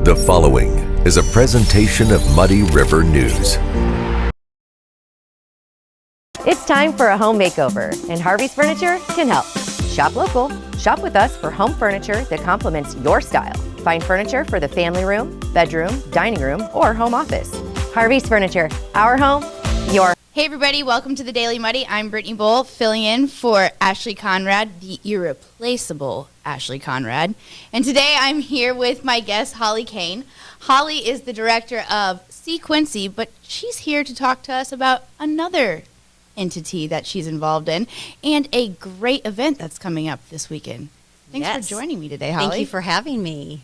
The following is a presentation of Muddy River News. It's time for a home makeover, and Harvey's Furniture can help. Shop local. Shop with us for home furniture that complements your style. Find furniture for the family room, bedroom, dining room, or home office. Harvey's Furniture. Our home, your. Hey everybody, welcome to the Daily Muddy. I'm Brittany Boll, filling in for Ashley Conrad, the irreplaceable Ashley Conrad. And today I'm here with my guest, Holly Cain. Holly is the director of See Quincy, but she's here to talk to us about another entity that she's involved in and a great event that's coming up this weekend. Thanks for joining me today, Holly. Thank you for having me.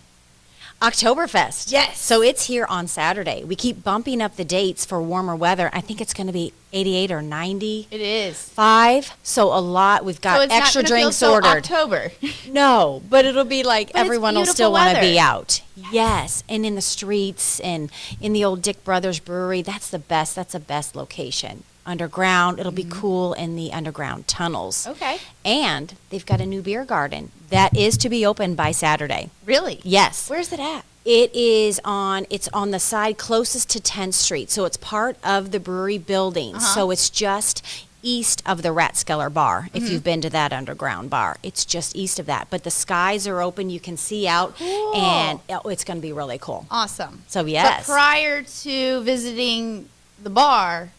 Oktoberfest. Yes. So it's here on Saturday. We keep bumping up the dates for warmer weather. I think it's going to be 88 or 90. It is. 5. So a lot. We've got So it's extra not gonna drinks feel so ordered. October. No, but it'll be like But it's everyone will beautiful still want to weather. be out. Yes. And in the streets and in the old Dick Brothers Brewery, that's the best. That's the best location. Underground, it'll be cool in the underground tunnels. Okay. And they've got a new beer garden that is to be open by Saturday. Really? Yes. Where's it at? It's on the side closest to 10th Street. So it's part of the brewery building. So it's just east of the Ratskeller bar, if you've been to that underground bar. It's just east of that. But the skies are open, you can see out, and it's going to be really cool. Awesome. So yes. But prior to visiting the bar,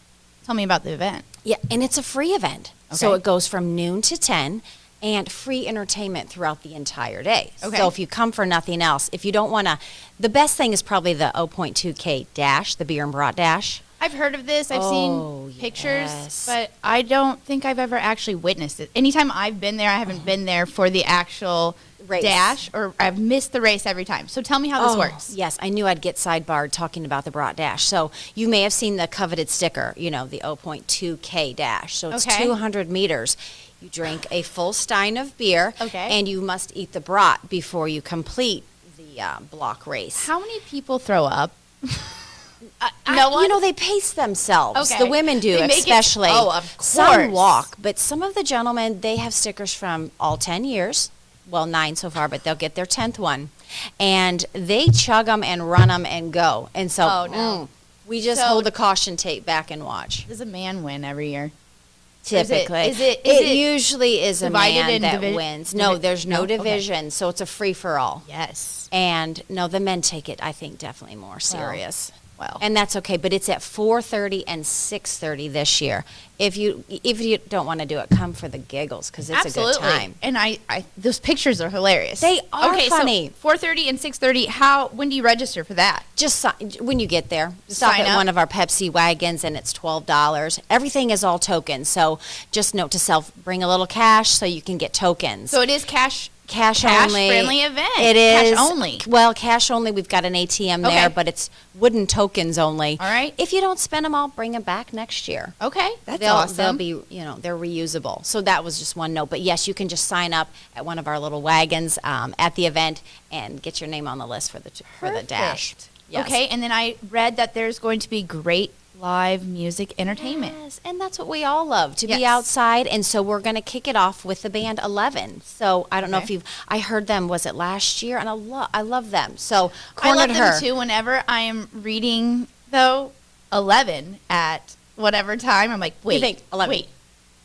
tell me about the event. Yeah, and it's a free event. So Okay. it goes from noon to 10 and free entertainment throughout the entire day. Okay. So if you come for nothing else, if you don't want to, the best thing is probably the 0.2K dash, the beer and brat dash. I've heard of this. I've Oh, seen pictures, yes. but I don't think I've ever actually witnessed it. Anytime I've been there, I haven't been there for the actual Race. dash, or I've missed the race every time. So tell me how this works. Yes, I knew I'd get sidebarred talking about the brat dash. So you may have seen the coveted sticker, the 0.2K dash. So it's Okay. 200 meters. You drink a full stein of beer, Okay. and you must eat the brat before you complete the block race. How many people throw up? No one? they pace themselves. Okay. The women do, They make it- especially. oh, of Some course. walk, but some of the gentlemen, they have stickers from all 10 years. Well, 9 so far, but they'll get their 10th one. And they chug them and run them and go. And so Oh, no. we just So- hold the caution tape back and watch. Does a man win every year? Typically. is it usually is a divided man in that divi- wins. No, there's no Okay. division, so it's a free-for-all. Yes. And no, the men take it, I think, definitely more serious. Well. And that's okay, but it's at 4:30 and 6:30 this year. If you don't want to do it, come for the giggles because it's Absolutely. a good time. And I those pictures are hilarious. They are okay, funny. So 4:30 and 6:30. When do you register for that? Just when you get there, stop Sign at up. one of our Pepsi wagons, and it's $12. Everything is all tokens, so just note to self: bring a little cash so you can get tokens. So it is cash Cash only. friendly event. It Cash is only. Well, cash only. We've got an ATM Okay. there, but it's wooden tokens only. All right. If you don't spend them all, bring them back next year. Okay, that's They'll awesome. be, they're reusable. So that was just one note. But yes, you can just sign up at one of our little wagons at the event and get your name on the list for the dash. Perfect. Yes. Okay, and then I read that there's going to be great live music entertainment. Yes, and that's what we all love, to be Yes. outside. And so we're going to kick it off with the band 11. So I don't know Okay. if I heard them, was it last year? And I love them. So I cornered love her. them too. Whenever I am reading, though, 11 at whatever time, I'm like, wait, think 11.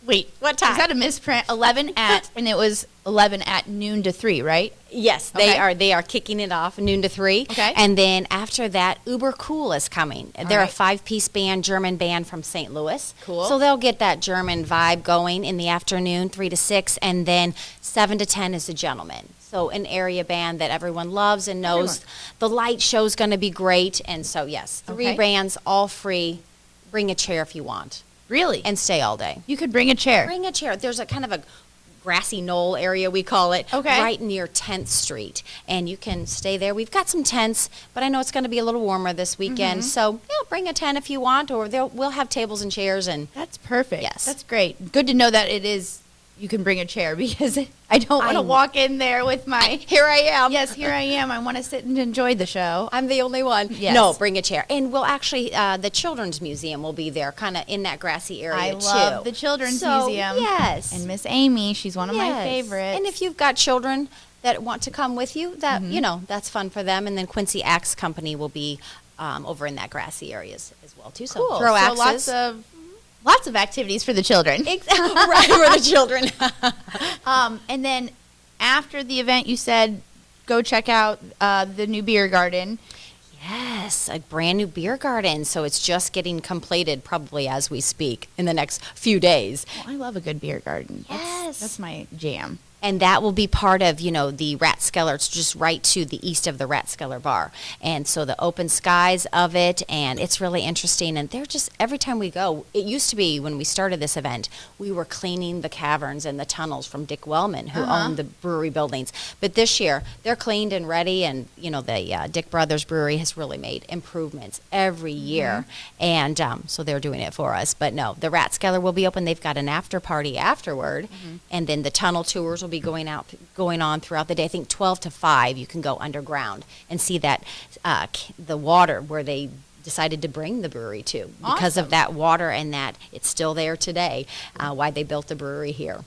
wait. What time? Is that a misprint? 11 at, and it was 11 at noon to 3, right? Yes, Okay. they are kicking it off noon to 3. Okay. And then after that, Uber Cool is coming. They're right. a 5-piece band, German band from St. Louis. Cool. So they'll get that German vibe going in the afternoon, 3 to 6, and then 7 to 10 is the Gentlemen. So an area band that everyone loves and knows. The light show's going to be great. And so, yes, 3 Okay. bands, all free. Bring a chair if you want. Really? And stay all day. You could bring a chair. Bring a chair. There's a kind of a grassy knoll area, we call it, Okay. right near 10th Street. And you can stay there. We've got some tents, but I know it's going to be a little warmer this weekend. So, yeah, bring a tent if you want, or we'll have tables and chairs. And That's perfect. Yes. That's great. Good to know that it is, you can bring a chair, because I don't want to I'm- walk in there with my, here I am. yes, here I am. I want to sit and enjoy the show. I'm the only one. Yes. No, bring a chair. And we'll actually, the Children's Museum will be there, kind of in that grassy area, I too. love the Children's So, Museum. Yes. And Miss Amy, she's one of my Yes. favorites. And if you've got children, that want to come with you, that, that's fun for them. And then Quincy Axe Company will be over in that grassy areas as well, too. So Cool. throw So axes. lots of activities for the children. Right, for the children. And then after the event, you said go check out the new beer garden. Yes, a brand new beer garden. So it's just getting completed probably as we speak in the next few days. Well, I love a good beer garden. Yes. That's my jam. And that will be part of, the Rathskeller. It's just right to the east of the Rathskeller bar. And so the open skies of it, and it's really interesting. And they're just, every time we go, it used to be when we started this event, we were cleaning the caverns and the tunnels from Dick Wellman, who owned the brewery buildings. But this year, they're cleaned and ready, and, the Dick Brothers Brewery has really made improvements every year. And so they're doing it for us. But no, the Rathskeller will be open. They've got an after party afterward, and then the tunnel tours will be going on throughout the day. I think 12 to 5 you can go underground and see that the water where they decided to bring the brewery to because of that water, and that it's still there today, why they built the brewery here.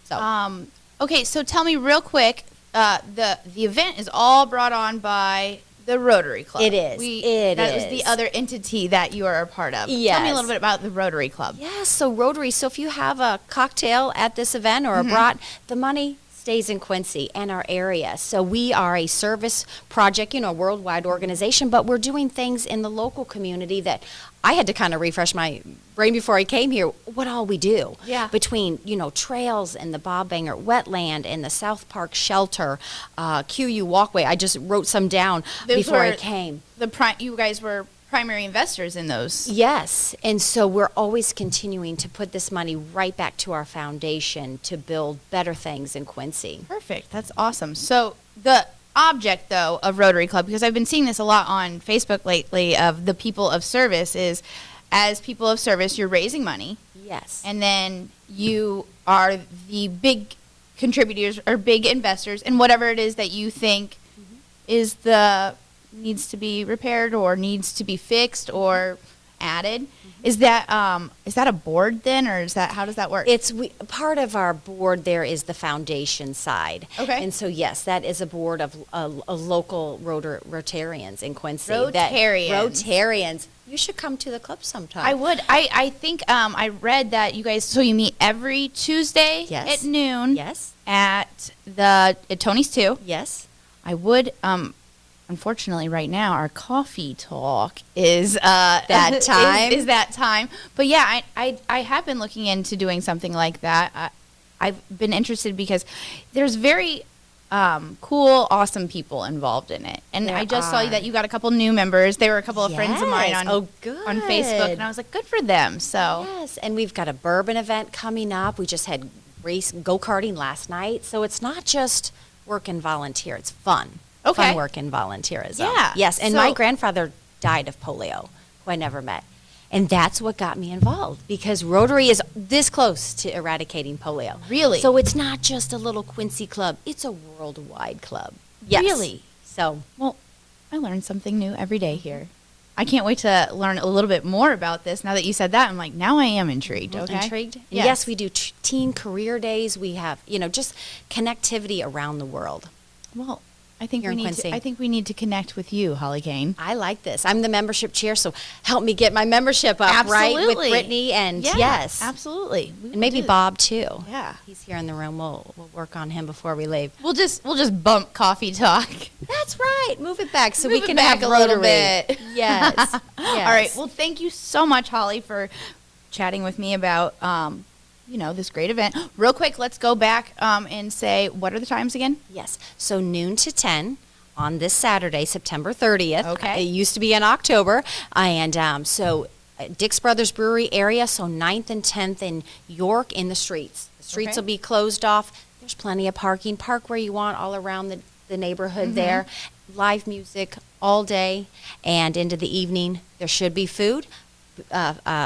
So Okay, so tell me real quick, the event is all brought on by the Rotary Club. It is. That is the other entity that you are a part of. Yes. Tell me a little bit about the Rotary Club. Yes, so Rotary, so if you have a cocktail at this event or a brat, the money stays in Quincy and our area. So we are a service project, a worldwide organization, but we're doing things in the local community that I had to kind of refresh my brain before I came here, what all we do. Yeah. Between, trails and the Bob Banger wetland and the South Park shelter, QU walkway. I just wrote some down before I came. You guys were primary investors in those. Yes, and so we're always continuing to put this money right back to our foundation to build better things in Quincy. Perfect. That's awesome. So the object, though, of Rotary Club, because I've been seeing this a lot on Facebook lately, of the people of service, is as people of service, you're raising money. Yes. And then you are the big contributors or big investors in whatever it is that you think is needs to be repaired or needs to be fixed or added. Is that a board then, or how does that work? Part of our board there is the foundation side. Okay. And so yes, that is a board of local Rotarians in Quincy. Rotarians. You should come to the club sometime. I would. I think I read that you guys. So you meet every Tuesday Yes. at noon. Yes. At Tony's too. Yes. I would. Unfortunately, right now our coffee talk is that time. Is that time? But yeah, I have been looking into doing something like that. I've been interested because there's very cool, awesome people involved in it, and There I just saw are. that you got a couple new members. They were a couple of friends of mine Yes. on good. on Facebook, and I was like, good for them. So Yes, and we've got a bourbon event coming up. We just had go-karting last night, so it's not just work and volunteer. It's fun. Okay. Fun work and volunteerism. Yeah. Yes, and So- my grandfather died of polio, who I never met. And that's what got me involved, because Rotary is this close to eradicating polio. Really? So it's not just a little Quincy club. It's a worldwide club. Yes. Really? So Well, I learn something new every day here. I can't wait to learn a little bit more about this. Now that you said that, I'm like, now I am intrigued. Okay. intrigued? And Yes. yes, we do teen career days. We have, just connectivity around the world. Well, I think Here in we need Quincy. to. I think we need to connect with you, Holly Cain. I like this. I'm the membership chair, so help me get my membership up, right? With Absolutely. Brittany and Yeah, yes. absolutely. We And will maybe do- Bob too. Yeah. He's here in the room. We'll work on him before we leave. We'll just bump coffee talk. That's right. Move it back so Move we it can back have a little Rotary. bit. Yes. Yes. All right. Well, thank you so much, Holly, for chatting with me about this great event. Real quick, let's go back and say, what are the times again? Yes. So noon to 10 on this Saturday, September 30th. Okay. It used to be in October. And so Dick's Brothers Brewery area, so 9th and 10th in York in the streets. The streets Okay. will be closed off. There's plenty of parking. Park where you want all around the neighborhood there. Live music all day and into the evening. There should be food.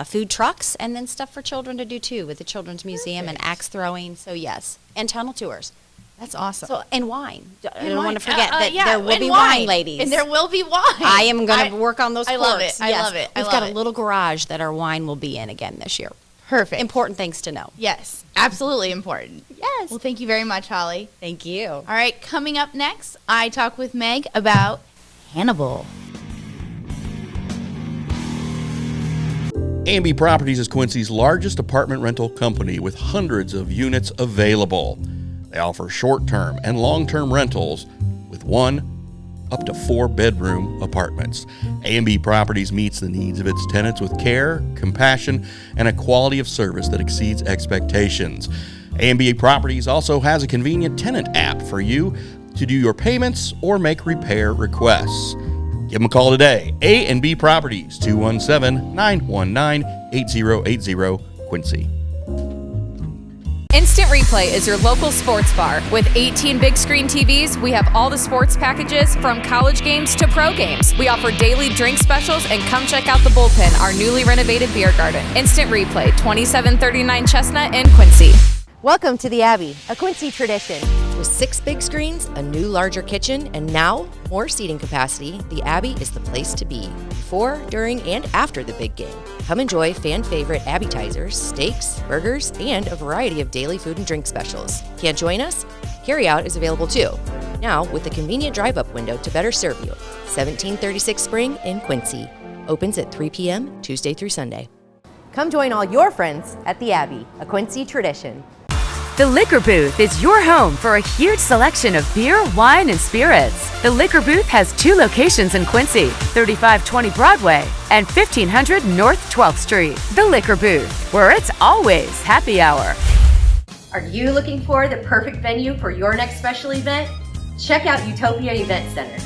Food trucks, and then stuff for children to do too, with the Children's Museum and axe throwing. So yes, and tunnel tours. That's awesome. So and wine. I And don't wine. want to forget that yeah, there will and be wine, ladies. And there will be wine. I am going to work on those. I love corks. it. I Yes. love it. I We've love got it. a little garage that our wine will be in again this year. Perfect. Important things to know. Yes, absolutely important. Yes. Well, thank you very much, Holly. Thank you. All right, coming up next, I talk with Meg about Hannibal. A&B Properties is Quincy's largest apartment rental company with hundreds of units available. They offer short-term and long-term rentals with 1 up to 4 bedroom apartments. A&B Properties meets the needs of its tenants with care, compassion, and a quality of service that exceeds expectations. A&B Properties also has a convenient tenant app for you to do your payments or make repair requests. Give them a call today. A&B Properties, 217-919-8080, Quincy. Instant Replay is your local sports bar. With 18 big screen TVs, we have all the sports packages from college games to pro games. We offer daily drink specials, and come check out the Bullpen, our newly renovated beer garden. Instant Replay, 2739 Chestnut in Quincy. Welcome to the Abbey, a Quincy tradition. With 6 big screens, a new larger kitchen, and now more seating capacity, the Abbey is the place to be before, during, and after the big game. Come enjoy fan favorite appetizers, steaks, burgers, and a variety of daily food and drink specials. Can't join us? Carryout is available too. Now with a convenient drive-up window to better serve you. 1736 Spring in Quincy. Opens at 3 p.m. Tuesday through Sunday. Come join all your friends at the Abbey, a Quincy tradition. The Liquor Booth is your home for a huge selection of beer, wine, and spirits. The Liquor Booth has 2 locations in Quincy, 3520 Broadway and 1500 North 12th Street. The Liquor Booth, where it's always happy hour. Are you looking for the perfect venue for your next special event? Check out Utopia Event Center.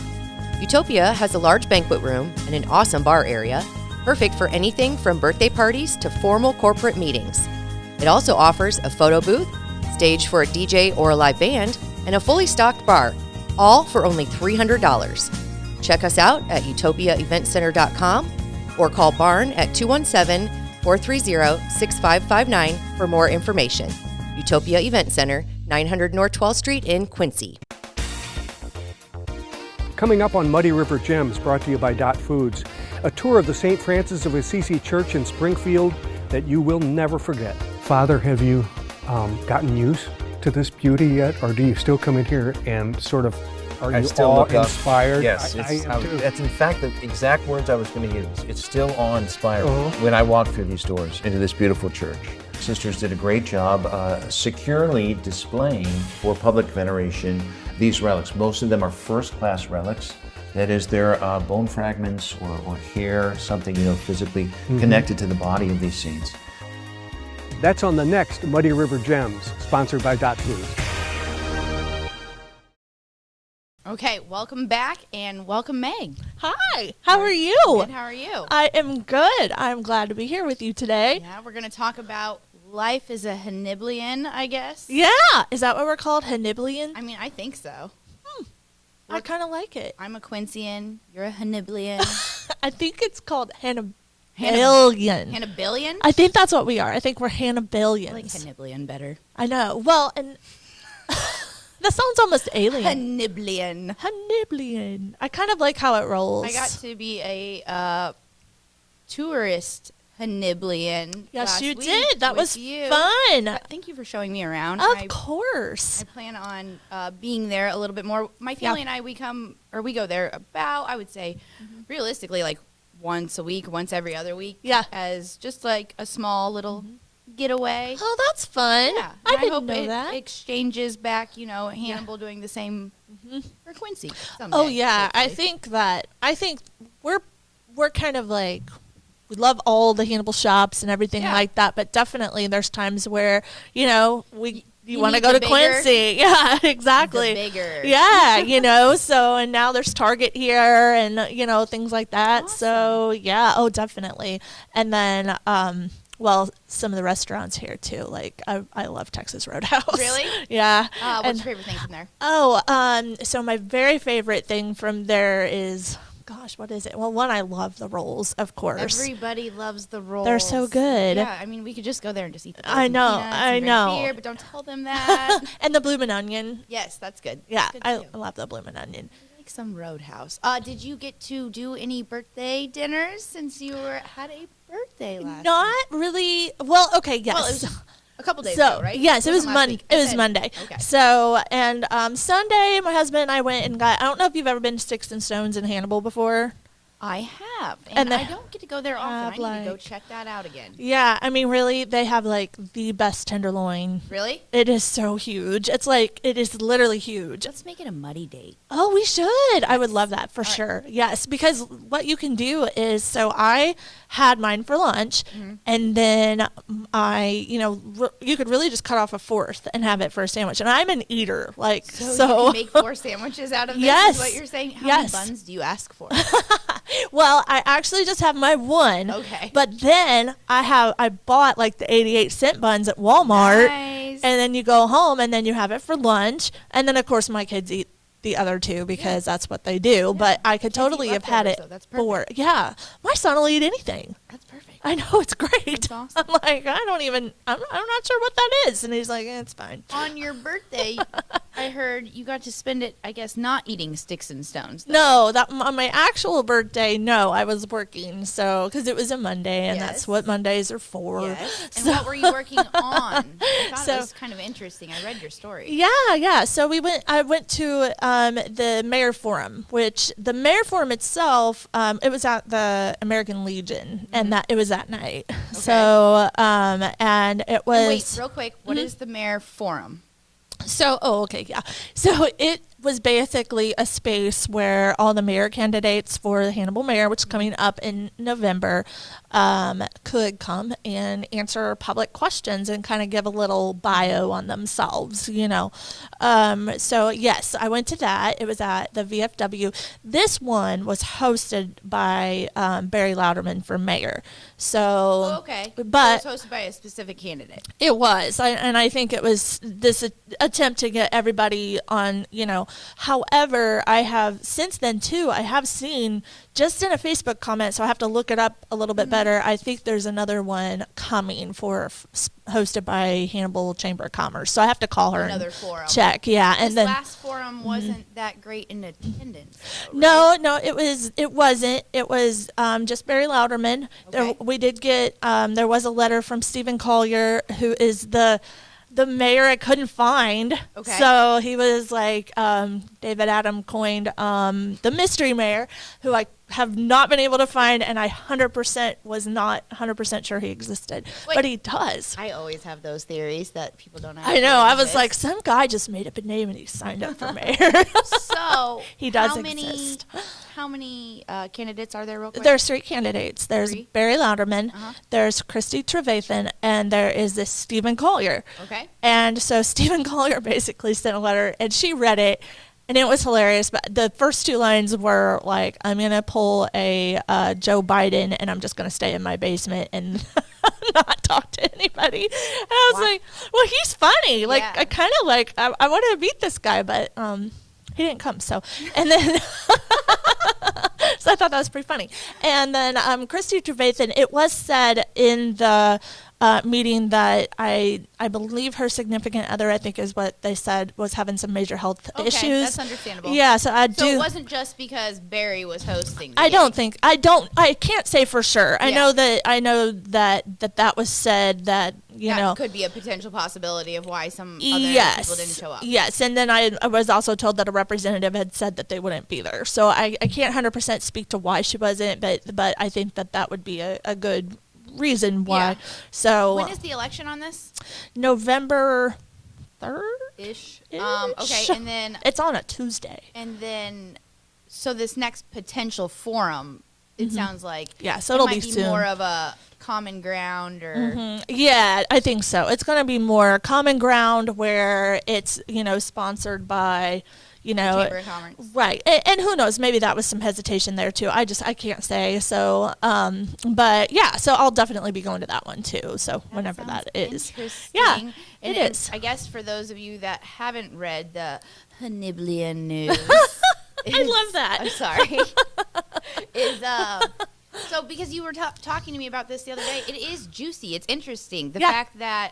Utopia has a large banquet room and an awesome bar area, perfect for anything from birthday parties to formal corporate meetings. It also offers a photo booth, stage for a DJ or a live band, and a fully stocked bar, all for only $300. Check us out at utopiaeventcenter.com or call Barn at 217-430-6559 for more information. Utopia Event Center, 900 North 12th Street in Quincy. Coming up on Muddy River Gems, brought to you by Dot Foods, a tour of the St. Francis of Assisi Church in Springfield that you will never forget. Father, have you gotten used to this beauty yet, or do you still come in here and sort of are you all inspired? Yes, that's in fact the exact words I was going to use. It's still awe-inspiring when I walk through these doors into this beautiful church. Sisters did a great job securely displaying for public veneration these relics. Most of them are first-class relics. That is, they're bone fragments or hair, something physically connected to the body of these saints. That's on the next Muddy River Gems, sponsored by Dot Foods. Okay, welcome back and welcome Meg. Hi, how are you? Good, how are you? I am good. I'm glad to be here with you today. Yeah, we're going to talk about life as a Hannibalian, I guess. Yeah, is that what we're called, Hannibalian? I mean, I think so. I kind of like it. I'm a Quincean, you're a Hannibalian. I think it's called Hannibalian. Hannibalian? I think that's what we are. I think we're Hannibalians. I like Hannibalian better. I know. Well, and that sounds almost alien. Hannibalian. I kind of like how it rolls. I got to be a tourist Hannibalian. Yes, you week did. That was you. fun. Thank you for showing me around. Of course. I plan on being there a little bit more. My family and I, we go there about, I would say, realistically, like once a week, once every other week. Yeah. As just like a small little getaway. Oh, that's fun. Yeah. I didn't hope know that. Exchanges back, Hannibal doing the same for Quincy someday. Oh, yeah. Hopefully. I think we're kind of like, we love all the Hannibal shops and everything like that, but definitely there's times where, you want to go to Quincy. Yeah, exactly. The bigger. Yeah, so, and now there's Target here and, things like that. Awesome. So, yeah, definitely. And then, some of the restaurants here too. Like, I love Texas Roadhouse. Really? Yeah. What's your favorite thing from there? So my very favorite thing from there is, gosh, what is it? Well, one, I love the rolls, of course. Everybody loves the rolls. They're so good. Yeah, I mean, we could just go there and just eat the I know. Beer, but don't tell them that. And the bloomin' onion. Yes, that's good. Yeah, that's I love the bloomin' onion. I like some Roadhouse. Did you get to do any birthday dinners since you had a birthday? birthday last Not week? really. Well, okay, yes. Well, it was a couple days So ago, right? yes, it was wasn't last Monday. week. It was Okay. Monday. Okay. So and Sunday, my husband and I went and got. I don't know if you've ever been to Sticks and Stones in Hannibal before. I have, And and they I don't get to go there often. I have, need to go like- check that out again. Yeah, I mean, really, they have like the best tenderloin. Really? It is so huge. It's like it is literally huge. Let's make it a muddy date. Oh, we should. I would love that for sure. Yes, because what you can do is, so I had mine for lunch, and then you could really just cut off a fourth and have it for a sandwich. And I'm an eater, like So you can make 4 sandwiches out of this. Yes. Is what you're saying? How Yes. many buns do you ask for? Well, I actually just have my one. Okay. But then I bought like the 88-cent buns at Walmart. Nice. And then you go home and then you have it for lunch. And then of course my kids eat the other two because that's what they do. But I could Kids eat totally have had it leftovers, though. That's for perfect. my son will eat anything. That's perfect. I know, it's great. That's awesome. I'm like, I'm not sure what that is. And he's like, it's fine. On your birthday, I heard you got to spend it, I guess, not eating Sticks and Stones. Though. No, on my actual birthday, no, I was working. So, because it was a Monday, and that's Yes. what Mondays are for. Yes. And what were you working on? I thought So- it was kind of interesting. I read your story. Yeah. So I went to the Mayor Forum, which the Mayor Forum itself, it was at the American Legion, and that it was that night. So, and it And was. wait, real quick, what is the Mayor Forum? So, okay, yeah. So it was basically a space where all the mayor candidates for the Hannibal mayor, which is coming up in November, could come and answer public questions and kind of give a little bio on themselves, So, yes, I went to that. It was at the VFW. This one was hosted by Barry Louderman for mayor. So, Oh, okay. But So it was hosted by a specific candidate. it was, and I think it was this attempt to get everybody on, However, I have since then too, I have seen just in a Facebook comment, so I have to look it up a little bit better. I think there's another one coming hosted by Hannibal Chamber of Commerce. So I have to call her Another and forum. check. Yeah, This and then last forum wasn't that great in attendance. Though, right? No, it wasn't. It was just Barry Louderman. Okay. We did get there was a letter from Stephen Collier, who is the mayor I couldn't find. Okay. So he was like David Adam coined the mystery mayor, who I have not been able to find, and I 100% was not 100% sure he existed, Wait. but he does. I always have those theories that people don't. I know. I was exist. like, some guy just made up a name and he signed up for mayor. So He does how many, exist. How many candidates are there? Real quick. There's 3 candidates. There's Three? Barry Louderman, there's Christy Trevathan, and there is this Stephen Collier. Okay. And so Stephen Collier basically sent a letter, and she read it, and it was hilarious. But the first 2 lines were like, I'm going to pull a Joe Biden, and I'm just going to stay in my basement and not talk to anybody. And I was like, well, he's funny. Like, Yeah. I kind of like, I want to meet this guy, but he didn't come. So, and then... So I thought that was pretty funny. And then Christy Trevathan, it was said in the meeting that I believe her significant other, I think is what they said, was having some major health Okay, issues. that's understandable. Yeah, so I So do. it wasn't just because Barry was hosting. the I don't gig. think I can't say for sure. I know that was said that that could be a potential possibility of why some other yes, people didn't show up. Yes, and then I was also told that a representative had said that they wouldn't be there. So I can't 100% speak to why she wasn't, but I think that would be a good reason why. Yeah. So When is the election on this? November 3rd? Ish. Ish. Okay, and then It's on a Tuesday. So this next potential forum, it sounds like Yeah, so it it'll might be be soon. more of a common ground or Yeah, I think so. It's going to be more common ground where it's, sponsored by, Chamber of Commerce. Right. And who knows, maybe that was some hesitation there too. I can't say. So, but yeah, so I'll definitely be going to that one too. So whenever that is. Interesting. Yeah, And it is. I guess for those of you that haven't read the Hannibalian news. I love that. I'm sorry. So because you were talking to me about this the other day, it is juicy. It's interesting. The Yeah. fact that,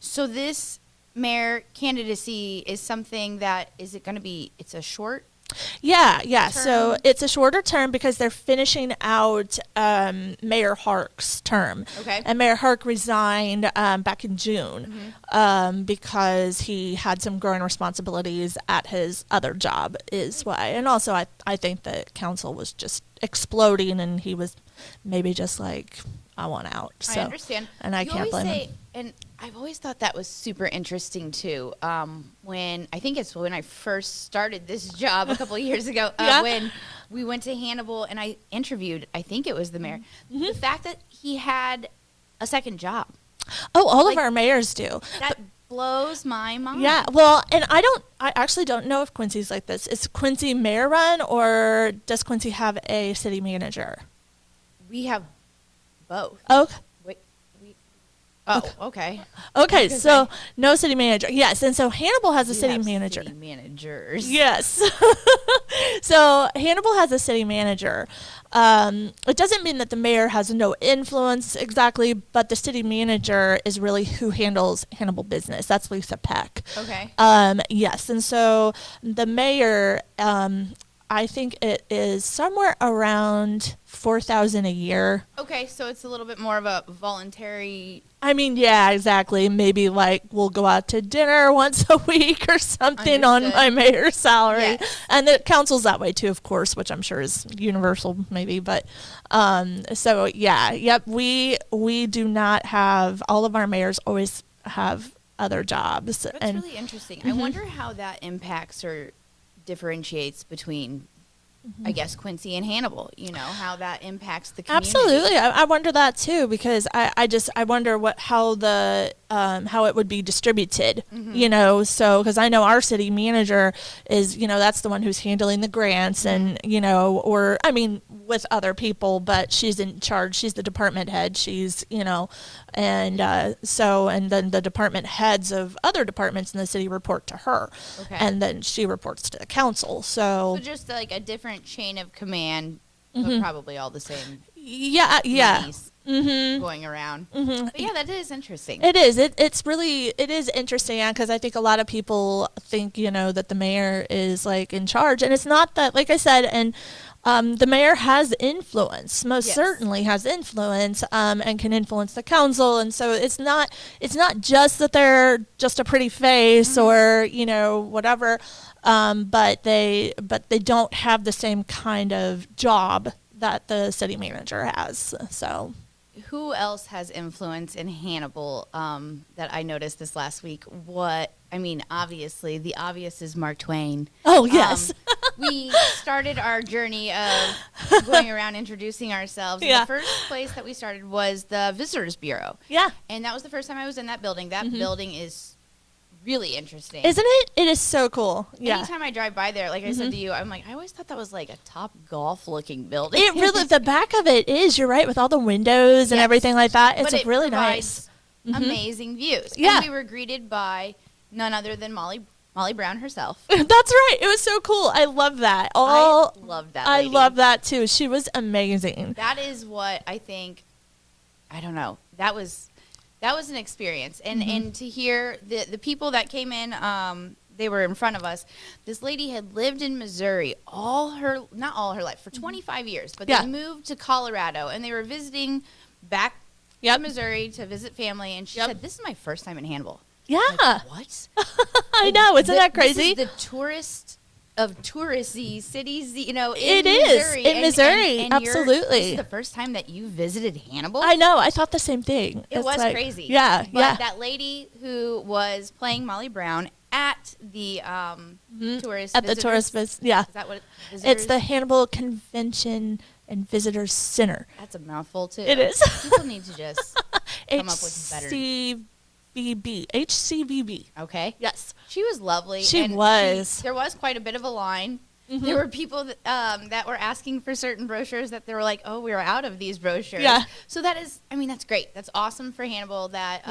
so this mayor candidacy is something that, is it going to be, it's a short Yeah. So it's a shorter term because they're finishing out Mayor Hark's term. Okay. And Mayor Hark resigned back in June because he had some growing responsibilities at his other job is why. And also I think that council was just exploding and he was maybe just like, I want out. So, I understand. And I can't blame him. And I've always thought that was super interesting too. When I first started this job a couple of years ago, when we went to Hannibal and I interviewed, I think it was the mayor, the fact that he had a second job. Oh, all of our mayors do. That blows my mind. Yeah, well, and I actually don't know if Quincy's like this. Is Quincy mayor run or does Quincy have a city manager? We have both. Okay. Okay. Okay, so no city manager. Yes, and so Hannibal has a city manager. City managers. Yes. So Hannibal has a city manager. It doesn't mean that the mayor has no influence exactly, but the city manager is really who handles Hannibal business. That's Lisa Peck. Okay. Yes, and so the mayor, I think it is somewhere around $4,000 a year. Okay, so it's a little bit more of a voluntary. I mean, yeah, exactly. Maybe like we'll go out to dinner once a week or something on my mayor's salary. Yes. And the council's that way too, of course, which I'm sure is universal maybe. But so yeah, yep, we do not have, all of our mayors always have other jobs. That's really interesting. I wonder how that impacts or differentiates between, I guess, Quincy and Hannibal, how that impacts the community. Absolutely. I wonder that too, because I wonder how it would be distributed, so, because I know our city manager is, that's the one who's handling the grants and, or, I mean, with other people, but she's in charge. She's the department head. She's, and then the department heads of other departments in the city report to her. Okay. And then she reports to the council. So just like a different chain of command, but probably all the same. Yeah. Going around. But yeah, that is interesting. It is. It is interesting because I think a lot of people think, that the mayor is like in charge, and it's not that, like I said, and the mayor has influence, most certainly has influence, and can influence the council. And so it's not just that they're just a pretty face or, whatever, but they don't have the same kind of job that the city manager has. So who else has influence in Hannibal that I noticed this last week? Obviously, the obvious is Mark Twain. Oh, yes. We started our journey of going around introducing ourselves. Yeah. The first place that we started was the Visitors Bureau. Yeah. And that was the first time I was in that building. That building is really interesting. Isn't it? It is so cool. Yeah. Anytime I drive by there, like I said to you, I'm like, I always thought that was like a Top Golf looking building. It really, the back of it is, you're right, with all the windows and everything like that. It's really nice. Amazing views. Yeah. And we were greeted by none other than Molly Brown herself. That's right. It was so cool. I love that. I love that lady. I love that too. She was amazing. That is what I think, I don't know, that was an experience. And to hear the people that came in, they were in front of us. This lady had lived in Missouri not all her life, for 25 years, but they moved to Colorado and they were visiting back to Missouri to visit family. And she said, "This is my first time in Hannibal." Yeah. Like, what? I know. Isn't that crazy? This is the tourist of touristy cities, in Missouri. In Missouri, and absolutely. This is the first time that you visited Hannibal? I know. I thought the same thing. It was crazy. Yeah, but that lady who was playing Molly Brown at the tourist at the tourist Is that what it's the Hannibal Convention and Visitors Center. That's a mouthful too. It is. People need to just come up with better. HCVB. Okay. Yes. She was lovely. She was. There was quite a bit of a line. There were people that were asking for certain brochures that they were like, "Oh, we're out of these brochures." Yeah. So that is, that's great. That's awesome for Hannibal that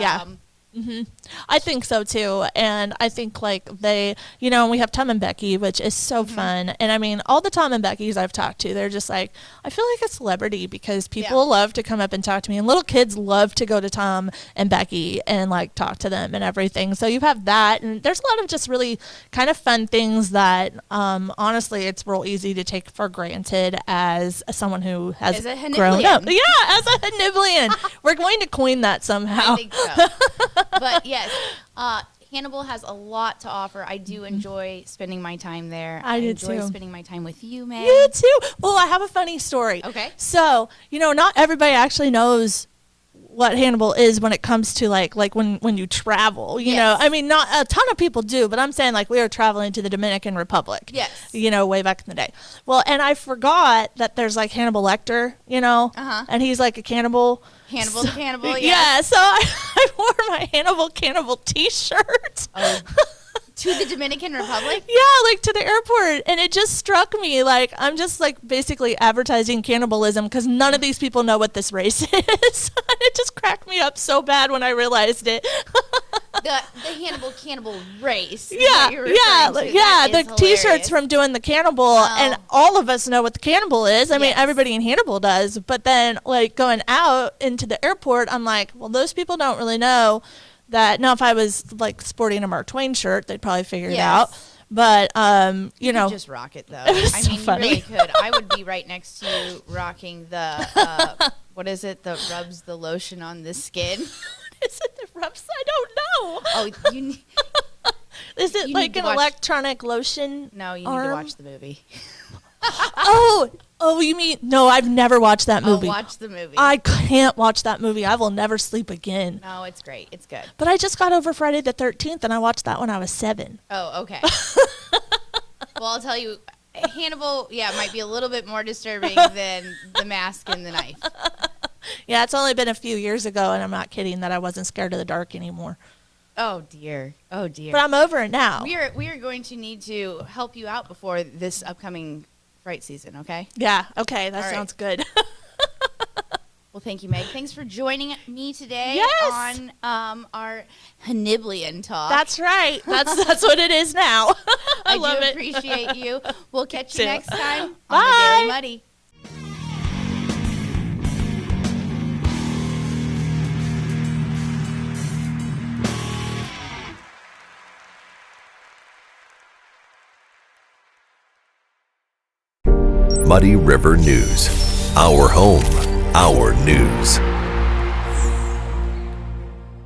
I think so too, and I think like they, we have Tom and Becky, which is so fun, and I mean all the Tom and Beckys I've talked to, they're just like, I feel like a celebrity because people love to come up and talk to me, and little kids love to go to Tom and Becky and like talk to them and everything. So you have that, and there's a lot of just really kind of fun things that honestly it's real easy to take for granted as someone who has grown up. Yeah, as a Hanniblian. We're going to coin that somehow. I think so. But yes, Hannibal has a lot to offer. I do enjoy spending my time there. I enjoy spending my time with you, Meg. You too. Well, I have a funny story. Okay. So, not everybody actually knows what Hannibal is when it comes to like when you travel, you know. I mean, not a ton of people do, but I'm saying like we were traveling to the Dominican Republic. Yes. Way back in the day. Well, and I forgot that there's like Hannibal Lecter, and he's like a cannibal. Hannibal the Cannibal, yeah. So I wore my Hannibal Cannibal t-shirt. Oh. To the Dominican Republic? Yeah, like to the airport. And it just struck me like I'm just like basically advertising cannibalism because none of these people know what this race is. And it just cracked me up so bad when I realized it. The Hannibal Cannibal race. Yeah, the t-shirts from doing the cannibal, and all of us know what the cannibal is. I mean, everybody in Hannibal does. But then, like, going out into the airport, I'm like, well, those people don't really know that. Now, if I was, like, sporting a Mark Twain shirt, they'd probably figure it out. But, you know. You could just rock it, though. I mean, funny. You really could. I would be right next to you rocking the, what is it, that rubs the lotion on the skin? Is it the rubs? I don't know. Oh, you is it like an electronic lotion? No, you need to watch the movie. Oh, you mean no? I've never watched that movie. Oh, watch the movie. I can't watch that movie. I will never sleep again. No, it's great. It's good. But I just got over Friday the 13th, and I watched that when I was 7. Oh, okay. Well, I'll tell you, Hannibal, might be a little bit more disturbing than The Mask and the Knife. Yeah, it's only been a few years ago, and I'm not kidding that I wasn't scared of the dark anymore. Oh, dear. Oh, dear. But I'm over it now. We are going to need to help you out before this upcoming fright season, okay? Yeah, okay. That sounds good. Well, thank you, Meg. Thanks for joining me today on our Hanniblian talk. That's right. That's what it is now. I love it. Appreciate you. We'll catch you next time Bye. on the Daily Muddy. Muddy River News. Our home, our news.